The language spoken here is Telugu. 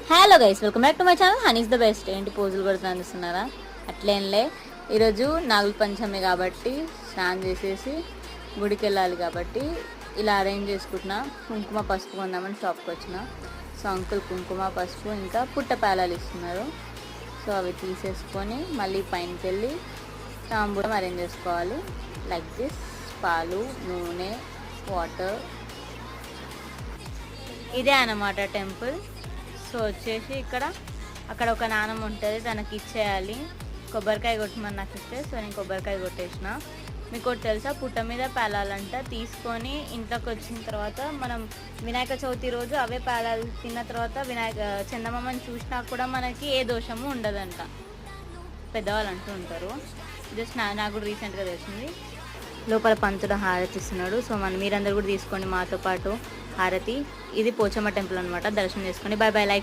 Hello guys, welcome back to my channel Honey's the best. ఏంటి పోజులు కొడుతూ అనిస్తున్నారా? అట్లేంలే, ఈరోజు నాగుల పంచమి కాబట్టి స్నానం చేసేసి గుడికి వెళ్ళాలి కాబట్టి ఇలా అరేంజ్ చేసుకుంటున్నా. కుంకుమ పసుపు కొందామని షాప్కి వచ్చిన. సో అంకుల్ కుంకుమ పసుపు ఇంకా పుట్ట పేలాలు ఇస్తున్నారు. సో అవి తీసేసుకొని మళ్ళీ పైనకి వెళ్ళి తాంబూలం అరేంజ్ చేసుకోవాలి. లైక్ దిస్: పాలు, నూనె, వాటర్. ఇదే అన్నమాట టెంపుల్. సో వచ్చేసి అక్కడ ఒక నానమ్మ ఉంటుంది, తనకి ఇచ్చేయాలి. కొబ్బరికాయ కొట్టమని నాకు ఇస్తే సో నేను కొబ్బరికాయ కొట్టేసిన. మీకు ఒకటి తెలుసా, పుట్ట మీద పేలాలంట. తీసుకొని ఇంట్లోకి వచ్చిన తర్వాత మనం వినాయక చవితి రోజు అవే పేలాలు తిన్న తర్వాత చందమామని చూసినా కూడా మనకి ఏ దోషము ఉండదంట, పెద్దవాళ్ళు అంటూ ఉంటారు. జస్ట్ నాకు కూడా రీసెంట్గా తెలిసింది. లోపల పంతుడు హారతి ఇస్తున్నాడు. సో మీరందరూ కూడా తీసుకోండి మాతో పాటు హారతి. ఇది పోచమ్మ టెంపుల్ అనమాట. దర్శనం చేసుకోండి. Bye bye. లైక్